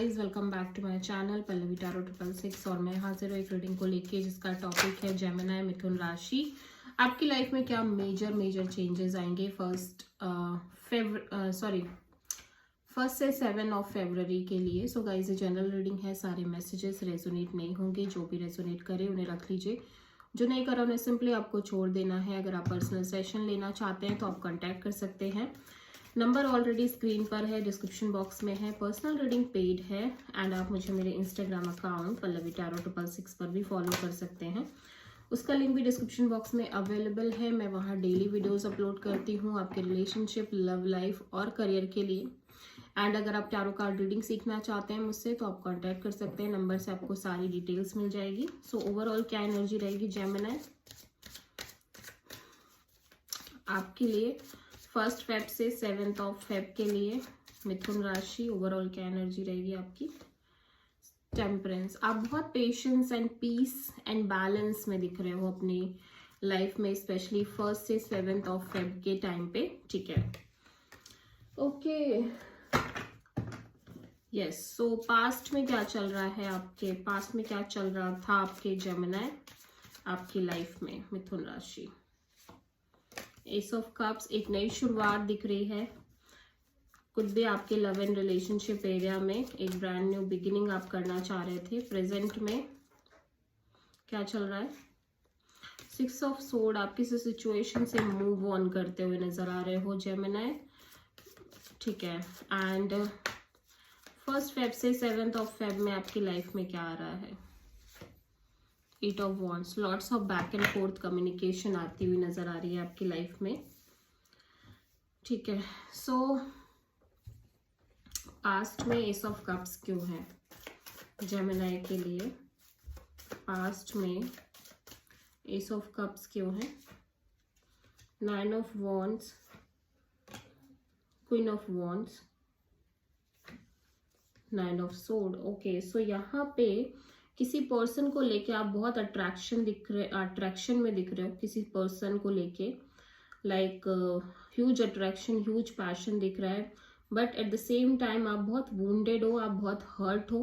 Guys, welcome back to my channel Pallavi tarot 666 और मैं हाजिर हूँ एक रीडिंग को लेके जिसका टॉपिक है जेमिनी मिथुन राशि। आपकी लाइफ में क्या मेजर चेंजेस आएंगे फर्स्ट से 7 ऑफ फरवरी के लिए। सो गाइस, ये जनरल रीडिंग है, सारे मैसेजेस रेजोनेट नहीं होंगे। जो भी रेजोनेट करे उन्हें रख लीजिए, जो नहीं करा उन्हें सिंपली आपको छोड़ देना है। अगर आप पर्सनल सेशन लेना चाहते हैं तो आप कॉन्टैक्ट कर सकते हैं। नंबर ऑलरेडी स्क्रीन पर है, डिस्क्रिप्शन बॉक्स में है। पर्सनल रीडिंग पेड है एंड आप मुझे मेरे इंस्टाग्राम अकाउंट पल्लवी टैरो 666 पर भी फॉलो कर सकते हैं। उसका लिंक भी डिस्क्रिप्शन बॉक्स में अवेलेबल है। मैं वहाँ डेली वीडियोस अपलोड करती हूँ आपके रिलेशनशिप, लव लाइफ और करियर के लिए। एंड अगर आप टैरो कार्ड रीडिंग सीखना चाहते हैं मुझसे तो आप कांटेक्ट कर सकते हैं। नंबर से आपको सारी डिटेल्स मिल जाएगी। सो ओवरऑल क्या एनर्जी रहेगी जेमिनी आपके लिए 1 फेब से 7 ऑफ फेब के लिए? मिथुन राशि ओवरऑल क्या एनर्जी रहेगी आपकी? टेम्परेंस। आप बहुत patience and peace and balance में दिख रहे हो अपनी लाइफ में, स्पेशली 1 से 7 ऑफ फेब के टाइम पे। ठीक है, ओके, यस। सो पास्ट में क्या चल रहा है आपके, पास्ट में क्या चल रहा था आपके जेमिनी आपकी लाइफ में? मिथुन राशि एस ऑफ कप्स, एक नई शुरुआत दिख रही है। कुछ भी आपके लव एंड रिलेशनशिप एरिया में एक ब्रांड न्यू बिगिनिंग आप करना चाह रहे थे। प्रेजेंट में क्या चल रहा है? 6 ऑफ सोर्ड, आप किसी सिचुएशन से मूव ऑन करते हुए नजर आ रहे हो जेमिनी। ठीक है, एंड 1 फेब से 7 ऑफ फेब में आपकी लाइफ में क्या आ रहा है? 8 of wands, lots of back and fourth communication आती हुई नजर आ रही है आपकी लाइफ में। ठीक है, सो पास्ट में एस ऑफ कप्स क्यों है जेमिनी के लिए? पास्ट में एस ऑफ कप्स क्यों है? 9 of wands, queen of wands, 9 of sword. Okay, so यहाँ पे किसी पर्सन को लेके आप बहुत अट्रैक्शन में दिख रहे हो। किसी पर्सन को लेके like huge attraction, huge passion दिख रहा है, but at the same time आप बहुत वुंडेड हो, आप बहुत हर्ट हो।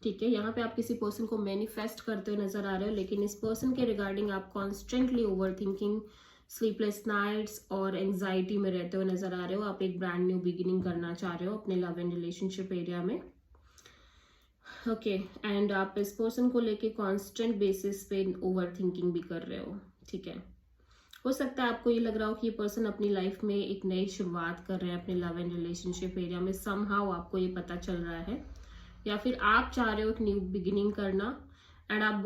ठीक है, यहाँ पे आप किसी पर्सन को मैनिफेस्ट करते हुए नजर आ रहे हो, लेकिन इस पर्सन के रिगार्डिंग आप constantly over thinking, sleepless nights और एंजाइटी में रहते हुए नजर आ रहे हो। आप एक ब्रांड न्यू बिगिनिंग करना चाह रहे हो अपने लव एंड रिलेशनशिप एरिया में। ओके, एंड आप इस पर्सन को लेके कांस्टेंट बेसिस पे ओवर थिंकिंग भी कर रहे हो। ठीक है, हो सकता है आपको ये लग रहा हो कि ये पर्सन अपनी लाइफ में एक नई शुरुआत कर रहे हैं अपने लव एंड रिलेशनशिप एरिया में। समहाउ आपको ये पता चल रहा है, या फिर आप चाह रहे हो एक न्यू बिगिनिंग करना एंड आप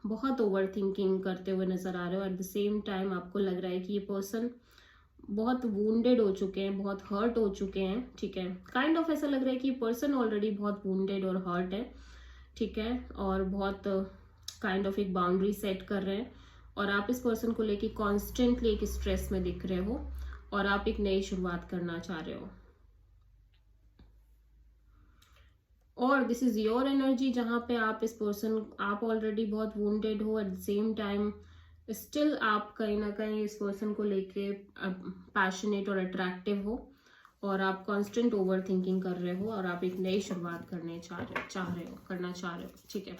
बहुत ओवर थिंकिंग करते हुए नजर आ रहे हो। एट द सेम टाइम आपको लग रहा है कि ये पर्सन बहुत वुंडेड हो चुके हैं, बहुत हर्ट हो चुके हैं। ठीक है, काइंड ऑफ ऐसा लग रहा है कि पर्सन ऑलरेडी बहुत वुंडेड और हर्ट है। ठीक है, और बहुत काइंड ऑफ एक बाउंड्री सेट कर रहे हैं और आप इस पर्सन को लेके कॉन्स्टेंटली एक स्ट्रेस में दिख रहे हो और आप एक नई शुरुआत करना चाह रहे हो। और दिस इज योर एनर्जी, जहां पे आप इस पर्सन, आप ऑलरेडी बहुत वुंडेड हो, at the same time still आप कहीं ना कहीं इस पर्सन को लेके पैशनेट और अट्रैक्टिव हो और आप कांस्टेंट ओवर थिंकिंग कर रहे हो और आप एक नई शुरुआत करना चाह रहे हो। ठीक है,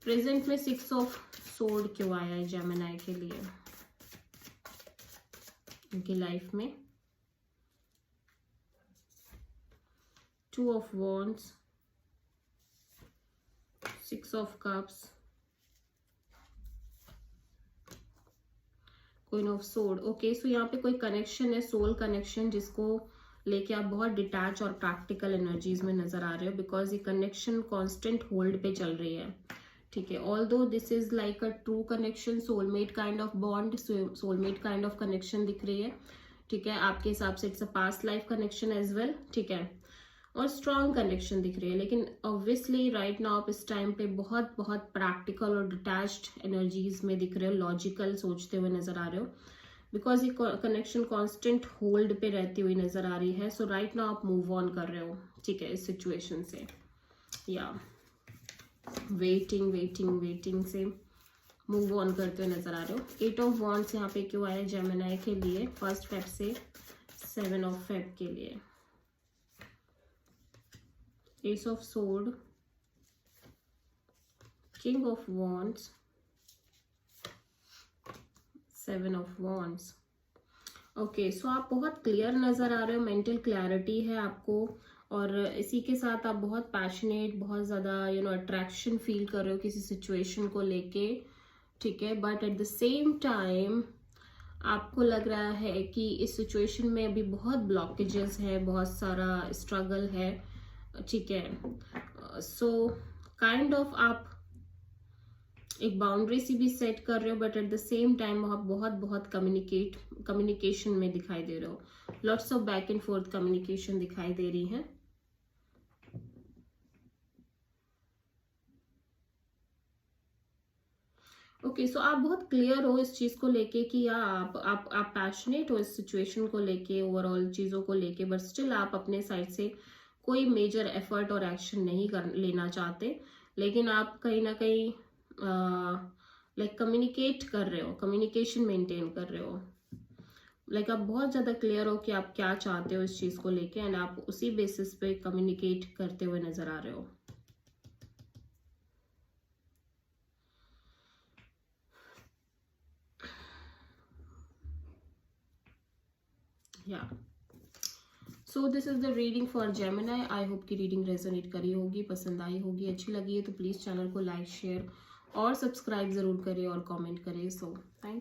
प्रेजेंट में 6 ऑफ सोर्ड क्यों आया है जेमिनी के लिए उनकी लाइफ में? 2 of wands, 6 of cups, queen of sword. Okay, so यहाँ पे कोई कनेक्शन है, सोल कनेक्शन, जिसको लेके आप बहुत डिटैच और प्रैक्टिकल एनर्जीज में नजर आ रहे हो, बिकॉज ये कनेक्शन कांस्टेंट होल्ड पे चल रही है। ठीक है, although this is like a true connection, soulmate kind of bond, soulmate kind of connection दिख रही है। ठीक है, आपके हिसाब से it's a past life connection as well. ठीक है, और स्ट्रॉन्ग कनेक्शन दिख रही है, लेकिन ऑब्वियसली राइट नाउ आप इस टाइम पे बहुत प्रैक्टिकल और डिटैच्ड एनर्जीज में दिख रहे हो, लॉजिकल सोचते हुए नजर आ रहे हो, बिकॉज ये कनेक्शन कांस्टेंट होल्ड पे रहती हुई नजर आ रही है। सो राइट नाउ आप मूव ऑन कर रहे हो। ठीक है, इस सिचुएशन से, या वेटिंग से मूव ऑन करते हुए नजर आ रहे हो। 8 ऑफ वॉन्ड्स यहाँ पे क्यों आया जेमिनी के लिए 1 फेब से 7 ऑफ फेब के लिए? Ace of sword, king of wands, seven of wands. Okay, so आप बहुत क्लियर नज़र आ रहे हो, मेंटल क्लैरिटी है आपको, और इसी के साथ आप बहुत पैशनेट, बहुत ज़्यादा अट्रैक्शन फील कर रहे हो किसी सिचुएशन को लेके, ठीक है। But at the same time आपको लग रहा है कि इस सिचुएशन में अभी बहुत ब्लॉकेजेस है, बहुत सारा स्ट्रगल है, ठीक है। सो काइंड ऑफ आप एक बाउंड्री सी भी सेट कर रहे हो, but at the same time आप बहुत बहुत कम्युनिकेशन में दिखाई दे रहे हो, lots of back and fourth communication दिखाई दे रही है। ओके, सो आप बहुत क्लियर हो इस चीज को लेके कि आप पैशनेट हो इस सिचुएशन को लेके, ओवरऑल चीजों को लेके, बट स्टिल आप अपने साइड से कोई मेजर एफर्ट और एक्शन नहीं लेना चाहते, लेकिन आप कहीं ना कहीं लाइक कम्युनिकेट कर रहे हो, कम्युनिकेशन मेंटेन कर रहे हो, लाइक आप बहुत ज़्यादा क्लियर हो कि आप क्या चाहते हो इस चीज़ को लेके, एंड आप उसी बेसिस पे कम्युनिकेट करते हुए नज़र आ रहे हो। या so this is the reading for Gemini. I hope की रीडिंग रेजोनेट करी होगी, पसंद आई होगी, अच्छी लगी है तो प्लीज़ चैनल को लाइक, शेयर और सब्सक्राइब ज़रूर करें और कमेंट करें। So thank